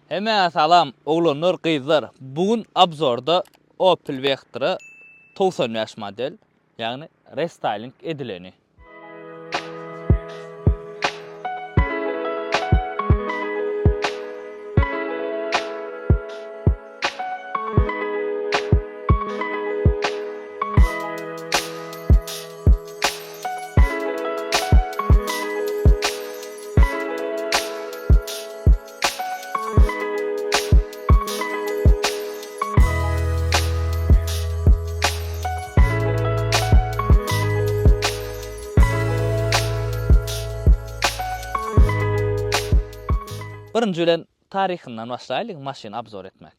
Hemen salam, oğlanlar, kızlar. Bugün abzorda Opel Vectra 90 yaş model, yani restyling edileni. Birinci tarihinden başlayalım maşini abzor etmek.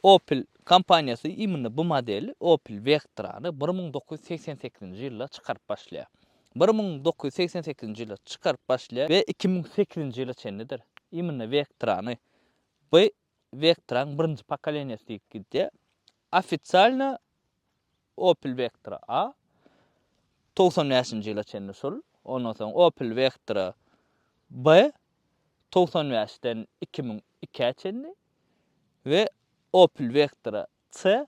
Opel kampanyası imini bu modeli Opel Vectra'nı 1988 yılda çıkarıp başlıyor. 1988 yılda çıkarıp başlıyor ve 2008 yılda çenlidir. İmini Vectra'nı bu Vectra'nın birinci pokolenyası gitti. Официально Opel Vectra A 90 yıla çenli sol. Ondan sonra Opel Vectra B 90 yaştan 2002'ye çenli ve Opel Vectra C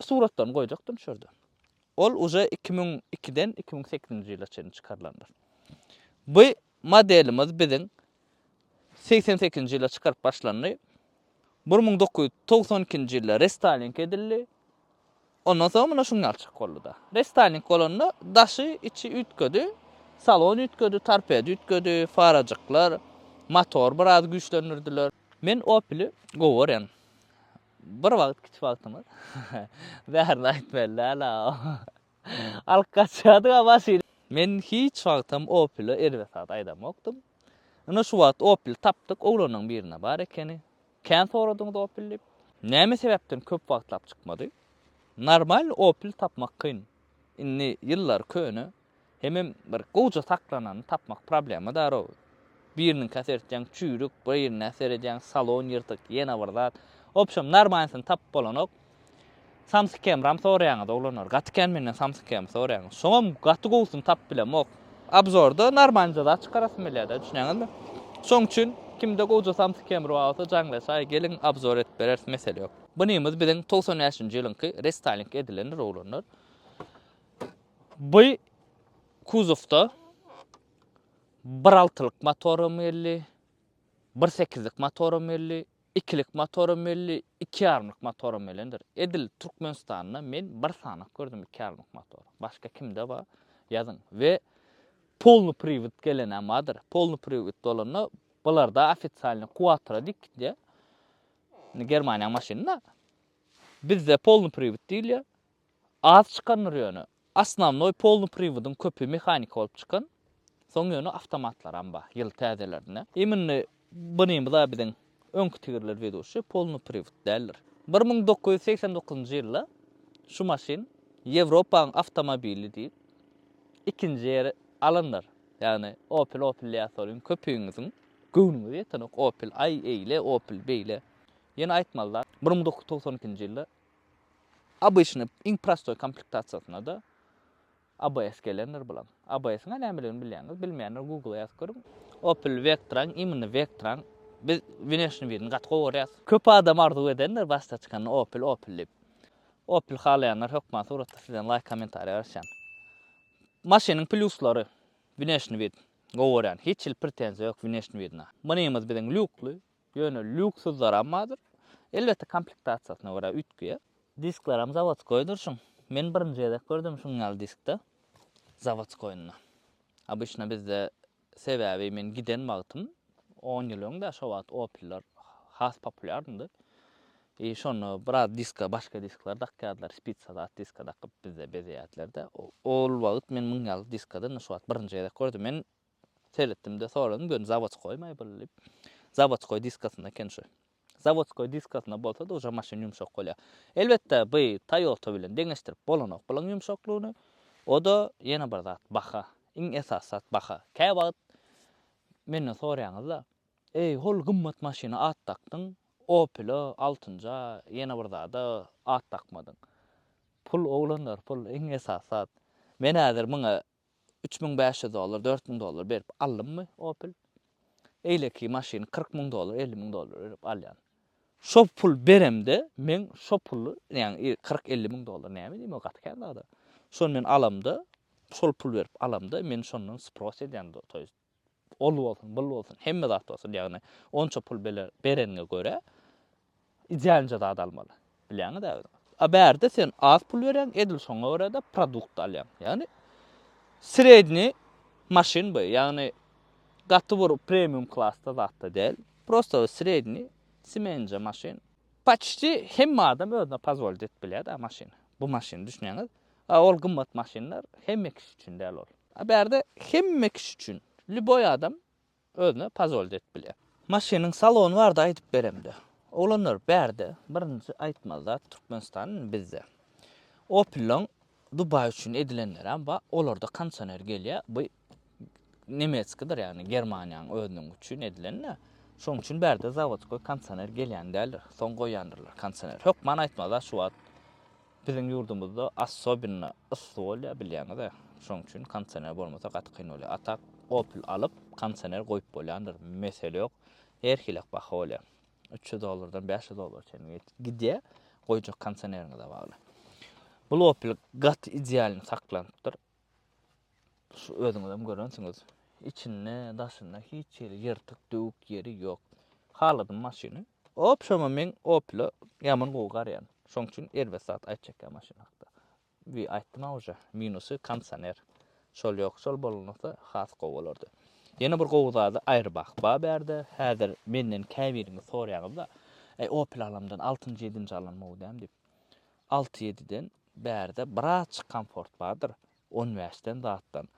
suratlarını koyacaktım şurada. Ol uca 2002'den 2008 yıla çenli çıkarılanlar. Bu modelimiz bizim 88 yıla çıkarıp başlandı. 1992 yılda restyling edildi. Ondan sonra buna şunu alçak kollu da. Restyling kolonunu daşı içi ütködü, salon ütködü, tarpedi ütködü, faracıklar, motor biraz güçlendirdiler. Men Opel'i govoren. Bir vaqt kiç vaqtımız. Bärini aýtmaly ala. Alyp kaçýardyk başy. Men hiç vaqtam Opel'i erwesat aýdamokdum. Ana şu wagt Opel tapdyk, oglanyň birine bar ekeni. Kän soradyň da Opel dip. Näme sebäpden köp wagtlap çykmady? Normal Opel tapmak kıyın. Inni yıllar köyünü hemen bir goca saklananı tapmak problemi dar o. Birinin kasertjan çürük, birinin kasertjan salon yırtık, yena barda. Opşam normalsini tap bolanok. Samsy kamram soraýaňyz olanlar. Gatken menden Samsy kam soraýaňyz. Soňam gaty gowsyn tap bilemok. Abzorda normalca da çıkarasym bilýär, düşünýäňizmi? Soň üçin kimde goja Samsy kamera bolsa jaňlaşa gelin abzor et berer mesele ýok. Bunimiz biziň 90 ýaşynjy ýylynky restyling edilen rolanlar. Bu kuzovda 1.6-lyk motorum belli, 1.8-lik motorum belli, 2-lik motorum belli, 2.5-lyk motorum bellidir. Edil Türkmenistanyna men bir sanyk gördüm 2.5-lyk motor. Başga kimde bar? Ýazyn. We polny привод gelen amadyr. Polny привод bolany bularda ofitsialny quattro dikdi. Germaniýa maşynna. Bizde polny привод diýilýär. Az çıkan ýöne. Asnavnoy polny privodun köpü mehanik bolup çıkan. Soň ýöne awtomatlar amba ýyl täzelerine. Eminni buny da biziň öňkü tigirler weduşy polny privod dälir. 1989-njy ýylda şu maşyn Ýewropaň awtomobili diýip ikinji ýere alındyr. Yani Opel ýa-da köpüňiziň göwnüňiz ýetenok Opel ile Opel B ile. Ýene aýtmalylar 1992-nji ýylda обычный infrastruktur komplektasiýasyna da ABS gelenler bulan. ABS'in näme bilen bilýäňiz, bilmeýänler Google'a ýazyp görüň. Opel Vectra'ň imini Vectra'ň biz wineshni birini gat gowarýas. Köp adam arzu edenler başta çıkan Opel dip. Opel halayanlar hökman suratda sizden like kommentariýa berýän. Maşynyň pluslary wineshni bir gowarýan. Hiç il pretensiýa ýok wineshni birine. Bunymyz biziň lüksli, ýöne lüksüz zaramadyr. Elbetde komplektasiýasyna görä ütkiýe. Disklaram zavodskoy durşun. Men birinji ýerde gördüm şuňal diskde. Zavodskoyna. Обычно bizde sebäbi men giden wagtym 10 ýyl öňde şo wagt Opel'ler has populярdy. Şonu biraz diska, başga disklar dakýadylar, spitsa diska dakyp bizde bezeýärlerde. Ol wagt men muňal diskadan şo wagt birinji ýerde gördüm. Men seretdim-de soradym, gön zavodskoy bilip. Zavodskoy diskasynda eken şo. Zavodskoy diskasynda bolsa da o maşyn ýumşak bolýar. Elbetde bu Toyota bilen deňeşdirip bolanok bilen ýumşaklygyny. O da ýene bir zat baha. Iň esas zat baha. Kä wagt menden soraýaňyz da, hol gymmat maşyna at takdyň, Opel'a 6-nja ýene bir zada at takmadyň. Pul oglanlar, pul iň esas zat. Men häzir muňa $3.500, $4.000 berip aldymmy Opel? Eyle ki maşin 40 000 dolar, 50 000 dolar verip alyan. Şo pul beremde men şo pulu yani 40-50 000 dolar näme diýmek o gatken da. Şonu men alamda, şol pul berip alamda men şondan spros edýän to ýa ol bolsun, bul bolsun, hemme zat bolsun ýagny onça pul bereniňe göre idealnja zat almaly. Bilýäňi da. A berde sen az pul beren, edil şoňa göre de produkt alýan. Yani sredni maşin bu. Yani gaty bir premium klassa zatda däl. Prosto sredni simenja maşin. Почти hemme adam özüne pozvolit etbilýär da maşin. Bu maşin düşünýäňiz. Ol gymmat maşinler hemme kişi üçin däl ol. A berde hemme kişi üçin lüboy adam özüne pozvolit etbilýär. Maşiniň salonu var da aýdyp beremdi. Olanlar berde birinji aýtmazlar Türkmenistanyň bizde. Opel'ň Dubai üçin edilenler ama olarda kansener gelýär. Bu Nemetskidir yani Germaniýanyň özüniň üçin edilenler. Şoň üçin berde zavodskoy kansener gelýän däl. Soň goýandyrlar kansener. Hok man aýtmazlar şu wagt biziň ýurdumyzda особенно ysy bolýar bilýäňiz. Şoň üçin kansener bolmasa gaty kyn bolýar. Atak Opel alyp kansener goýup bolýandyr. Mesele ýok. Erkilek baha bolýar. 300 dolardan 500 dolar çenige gidýär. Goýjak kansenerine de bagly. Bu Opel gat idealini saklanypdyr. Şu özüňizem görensiňiz. İçinde, daşynda hiç yeri ýyrtyk, döwük yeri ýok. Haladym maşiny. Opşama men Opel'e ýaman goýgarýan. Şoň üçin erbesat aýtjak maşyn hakda. Bir aýtdym aýja, minusy kansener. Şol ýok, şol bolmasa has gowalardy. Ýene bir gowuzady aýrbak ba berde. Häzir menden käbirini sorýagymda, Opel alamdan 6-njy 7-nji alanma bolýam diýip. 6-7-den berde biraz komfort bardyr. 10 väsden zatdan.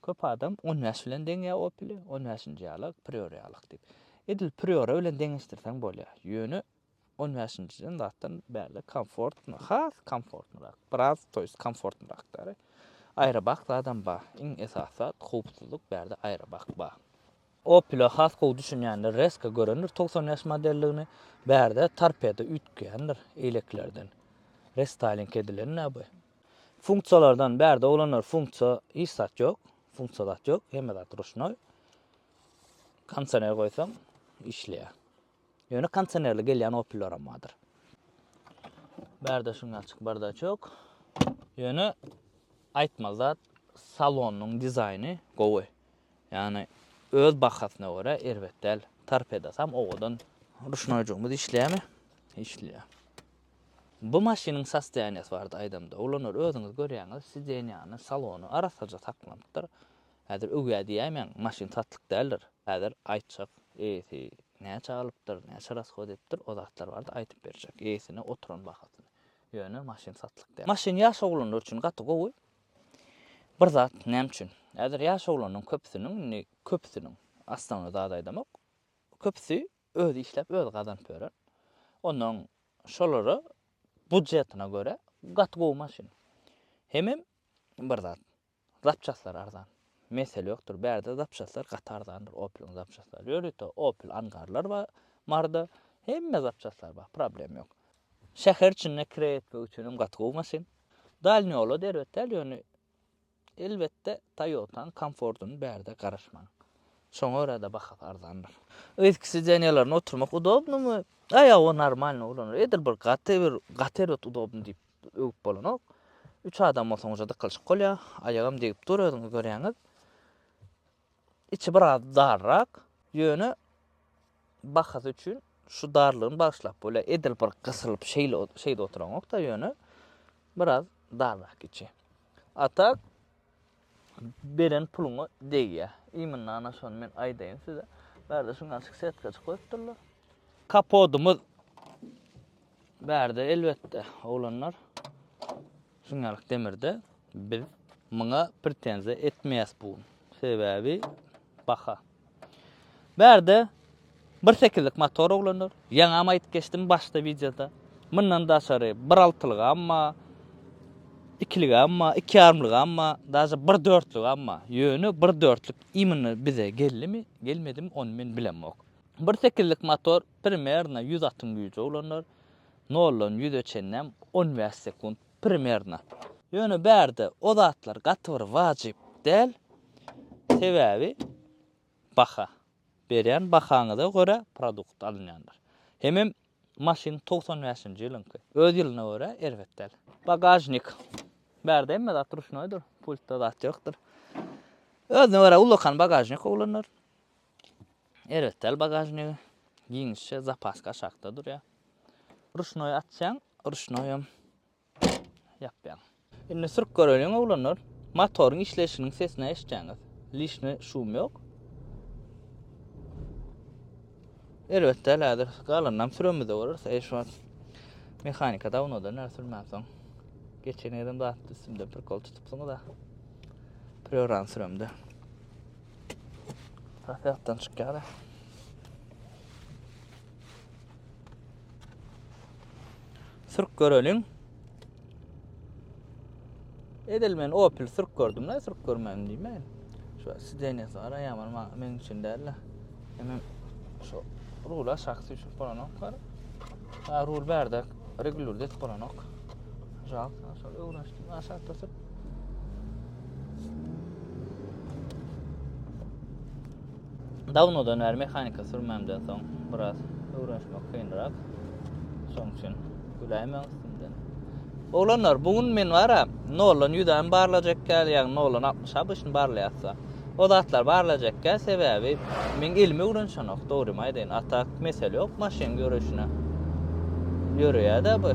Köp adam 10 väs bilen deňe Opel'i, 10 väsinji alyk, Priora alyk diýip. Edil Priora bilen deňişdirseň bolýar. Ýöne 10 väsinjiden zatdan berde komfortny, has komfortnyrak, biraz toýs komfortnyrakdary. Aýrabak adam ba. Iň esasat howpsuzlyk berde aýrabak ba. Opel'e has gowy düşünýänler reska görendir 90 ýaş modelligini berde torpeda ütgendir eleklerden. Restyling edilen näme bu? Funksiyalardan berde olanlar funksiya hiç zat ýok. Funksiya zat ýok, hemme zat ruşnoy. Kansener goýsam işleýär. Ýöne kansenerli gelýän Opel'ler amadyr. Berde şuňa açyk, berde ýok. Ýöne aýtmazat salonyň dizaýny gowy. Yani öz bahasyna görä erbetdäl torpedasam owadan ruşnoýjygymyz işleýärmi? Işleýär. Bu maşinin sastaýanyňy bardy aýdamda. Olanlar özüňiz görýäňiz, sidenýany, salonu arasaja saklanypdyr. Häzir öwýä diýämen, maşin tatlyk däldir. Häzir aýtjak, esi näçe alypdyr, näçe rasxod etdir, o zatlar bardy aýtyp berjek. Esine oturan bahasyny. Ýöne maşin satlyk däl. Maşin ýaş oglanlar üçin gaty gowy. Bir zat näme üçin? Häzir ýaş oglanyň köpsiniň aslana zat aýdamak. Köpsi öz işläp öz gazanyp berer. Onuň şolary budjetina göre gaty gowy maşin. Hemem bir zat. Zapçaslar arzan. Mesele ýokdur. Berde zapçaslar gaty arzandyr. Opel'ň zapçaslary. Ýöre-de Opel angarlar bar. Marda hemme zapçaslar bar. Problem ýok. Şäher içinde kiret üçin gaty gowy maşin. Dal ýola derwetler ýöne elbette Toyota'nın komfortunu berde garaşmaň. Şoňa görä da baha arzandyr. Eskisi denýärlerine oturmak udobnymy? O normalny ulanır. Edil bir gaterot udobny diýip öwüp bolanok. 3 adam bolsaňyz da kylşyk bolýar. Aýagam diýip durýardyňyz görýäňiz. İçi biraz darrak. Ýöne bahasy üçin şu darlygyny başlap bolýar. Edil bir gysylyp şeýle oturaňok da ýöne biraz darrak içi. Atak beren puluňy deýýär. Imin ana şonu men aýdaýyn size. Berde şuňa açyk setka goýupdyrlar. Kapodumuz berde elbette olanlar şuňalyk demirde biz muňa pretenziýa etmeýäs bu. Sebäbi baha. Berde 1.8'lik motor olanlar. Ýaňa aýtyp geçdim başda videoda. Mundan daşary 1.6'lyk amma 2'lik amma 2.5'lyk amma daşa 1.4'lük amma ýöne 1.4'lük imini bize geldi gelmedi mi onu men bilemok. 1.8'lik motor primerna 160 güýje olanlar. Nollan 100 öçennem 10 sekund primerna. Ýöne berde o zatlar gaty bir wajyp däl. Sebäbi baha. berýän bahaňyza görä produkt alınýandyr. Hemem maşyn 95-nji ýylynky. Öz ýylyna görä elbetde. Bagajnik. Berde emme zat ruşnoýdur. Pultda zat ýokdur. Özüne görä ulakan bagajnik ulanır. Elbetde bagajnik giňişe zapaska şakdadyr ya. Ruşnoý atsaň, ruşnoýum ýapýan. Indi sürk göreliň ulanır. Motoryň işleşiniň sesini eşitjäňiz. Lişne şum ýok. Elbetde lädir. Galandan süremize görürse eşwat mehanikada onu da näsürmäsoň. Geçen ýerdem de atdy, simde bir kol tutupsyň da. Program süremde. Tahtdan çykýar. Sürk göreliň. Edilmen Opel sürk gördüm da sürk görmem diýmän. Şu sidene zara ýaman men üçin däl. Hemem şu rula şahsy şu bolanok bar. Ha rul berdik. Regular det bolanok. Jal, şol öwraşdym. Aşakda sür. Dawnodan bäri mehanika sürmemden soň biraz öwraşmak kyndyrak. Şoň üçin güläýmän üstünden. Oğlanlar bugün men wara nolan ýüden barlajak gel, ýa-ni nolan 60 başyny barlaýatsa. O zatlar barlajak gel sebäbi men ilmi öwrenşenok, dogry maýdyn. Atak mesele ýok maşyn görüşine. Ýöreýär-de bu.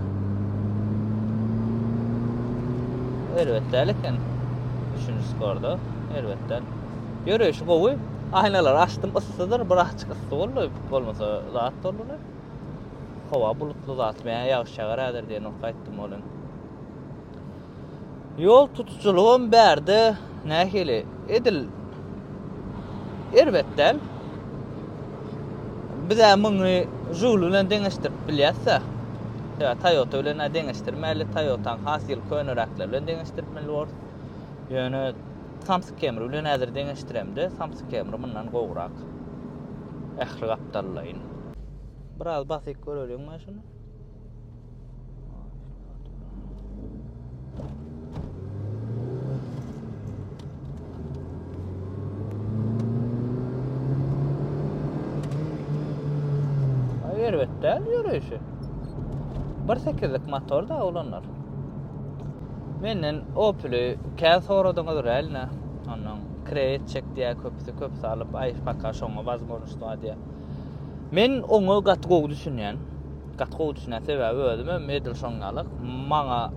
Elbetde lekin düşünüş gorda, elbetde. Ýöreýiş gowy, aynalar açdym, ıssydyr, birak çykysy boldy, bolmasa zat boldy. Hawa bulutlu zat, men ýağış ýagar ädir diýen gaýtdym olam. Yol tutuculuğum berdi, nähili edil. Elbetde. Bize muňy Joule bilen deňeşdirip bilýärse, ya Toyota bilen deňeşdirmeli, Toyota'ň hasyl könerakler bilen deňeşdirmeli bol. Ýöne Samsung Camry bilen häzir deňeşdiremde, Samsung Camry mundan gowrak. Ähli gapdallaýyn. Biraz basyk göreliň maşyny. Elbetde ýöreýişi. 1.8'lik motor da olanlar. Menden Opel'i kän soradyňa görä elne. Onuň kredit çek diýä köpüsi alyp aýyş pakka şoňa bazmoruşdy diýä. Men oňa gatgow düşünýän. Gatgow düşünýän sebäbi özüm medal şoňalyk maňa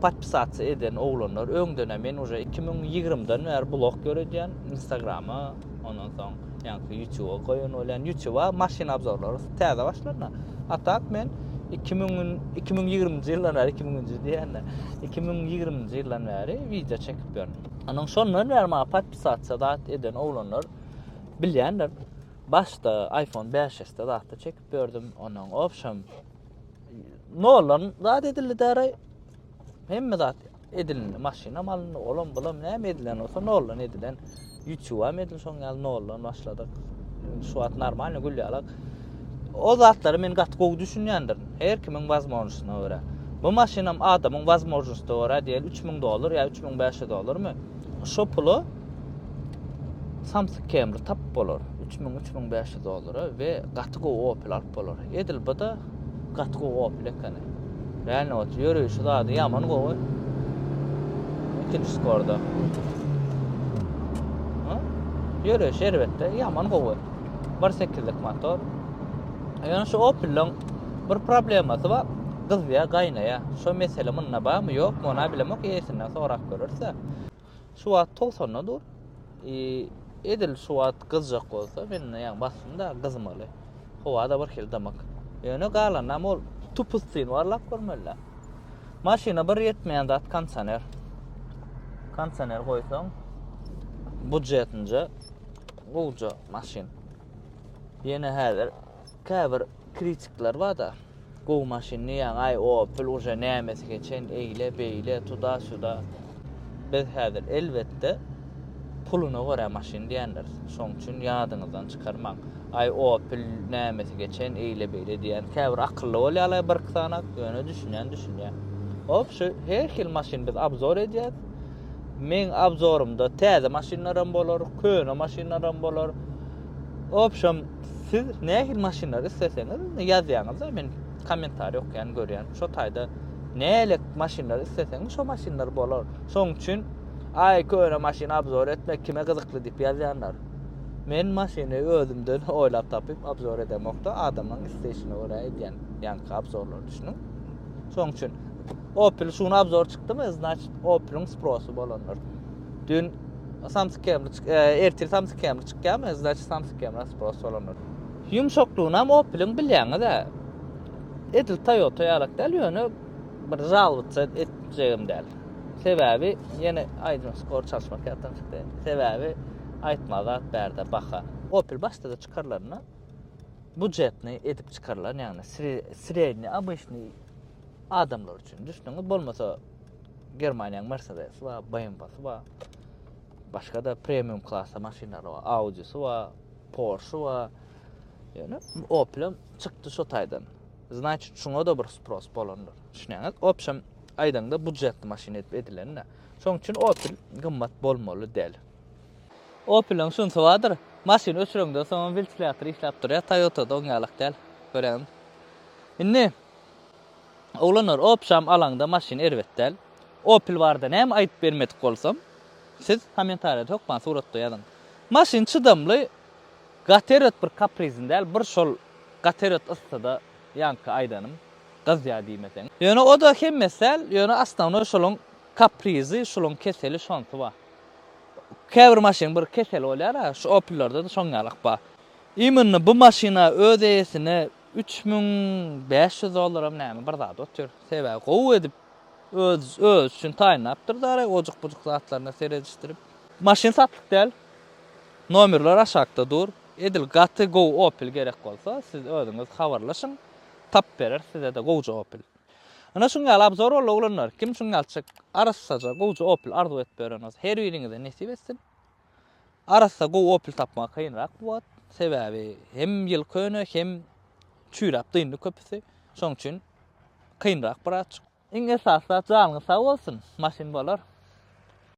patpisatsiýa eden oglanlar öňden men uje 2020'den bäri blog görýän Instagrama, ondan soň ýa-ni YouTube'a goýan bolan YouTube'a maşyn obzorlary täze başladyna. Atak men 2020-nji ýyldan bäri 2000-nji diýende 2020-nji ýyldan bäri video çekip ýörüm. Anyň şondan bäri maňa patpisatsiýa eden oglanlar bilýändir. Başta iPhone 5s'te da çekip gördüm onun option. Nolan zat edildi däre. Hemme zat edildi maşyna malny olam bulam näme edilen olsa nolan edilen. YouTube'a medil şoňal nolan başladyk. Şu at normal gülýärler. O zatlary men gatgow düşünýändir. Her kimiň bazmorşyna görä. Bu maşynam adamyň bazmorşyna görä diýil $3000 ýa $3500 Şo pulu Samsung Camry tap bolar. $3500 ve gatgow Opel alyp bolar. Edil bada gatgow Opel ekany. Räli ot ýöreýişi zady ýaman gowy. Ikinji skorda. Ýöreýiş elbetde ýaman gowy. 1.8'lik motor. Ýani şu Opel'ň bir problemasy bar. Gyzýa, gaýnaýa. Şo mesele munna barmy ýok, mona bilemok ýesinden sorak görürse. Şu wagt 90'na dur. Edil şu wagt gyzjak bolsa, men ýa basynda gyzmaly. Howa da bir hil damak. Ýöne galanam ol tupusyn warlap görmeli. Maşyna bir ýetmeýän zat kondisioner. Kondisioner goýsaň budjetince bolja maşyn. Ýene häzir käbir kritikler bar da. Gow maşyny ýa ay Opel uje nämesi geçen eýle beýle tuda şuda. Biz häzir elbetde puluna görä maşyn diýenler. Şoň üçin ýadyňyzdan çykarmak. Ay Opel nämesi geçen eýle beýle diýen käbir akylly bolýarlar bir sanak ýöne düşünýän. Hop şu her hil maşyn biz obzor edýär. Men obzorumda täze maşynlaram bolar, köne maşynlaram bolar. Opşam siz nähil maşinler isteseňiz ýazýaňyz da men kommentari okuyan görýän. Şo taýda nälik maşinler isteseňiz şo maşinler bolar. Şoň üçin ay köre maşina abzor etmek kime gyzykly diýip ýazýanlar. Men maşiny özümden oýlap tapyp abzor edemokda adamyň isteýişine görä edýän ýanky abzorlar düşünün. Şoň üçin Opel şunu abzor çykdymy, значит Opel'in sprosu bolanlar. Dün Samsung Camry ertir Samsung Camry çykýarmy, значит Samsung Camry sprosu bolanlar. Yumşaklygyna Opel'in bilýäňi de edil Toyota ýalak däl ýöne bir жаловаться etjegim däl. Sebäbi ýene aýdym skor çalışmak ýatdan çykdy. Sebäbi aýtmazat bärde baha. Opel başda da çykarlaryna budjetni edip çykarlar, ýani sredni, обычный adamlar üçin. Düşünüňiz bolmasa Germaniýanyň Mercedes we BMW we başga da premium klassa maşinalary we Audi'si we Porsche we ýani Opel çykdy şo taýdan. Значит, şuňa da bir spros bolanlar. Düşünýäňiz, opşam aýdanda budjetli maşina edip edilenler. Şoň üçin Opel gymmat bolmaly däl. Opel'in şunsa wadyr, maşina öçürüňde soň ventilator işläp durýar, Toyota'da oňalak däl. Göreňiz. Indi oğlanlar opşam alanda maşin erwetdäl. Opel barda näme aýdyp bermedik bolsam, siz kommentariýa okman suratda ýazyn. Maşin çydamly, gaterot bir kaprizin däl, bir şol gaterot yssyda ýanky aýdanım, gazýa diýmeseň. Ýöne o da hem mesel, ýöne aslında şolun kaprizi, şolun keseli şonsy bar. Käbir maşin bir kesel bolýar, şu Opel'larda da şoňalak bar. Imanny bu maşina öz eýesine 3500 dollaram näme bir zat ötür. Sebäbi gowy edip öz üçin taýinapdyr, ojuk-bujuk zatlaryna seredişdirip. Maşin satlyk däl. Nomerler aşakda dur. Edil gaty gow Opel gerek bolsa, siz özüňiz habarlaşyň. Tap berer size de gowja Opel. Ana şuňa abzor bolýar, kim şuňa alçak arassaja gowja Opel arzu etip bereniz. Her biriňize nesip etsin. Arassa gow Opel tapmak kynrak bolat. Sebäbi hem ýyl köne hem çürap dyndy köpüsi. Şoň üçin kynrak bırak. Iň esasy janyňyz sag bolsun, maşin bolar.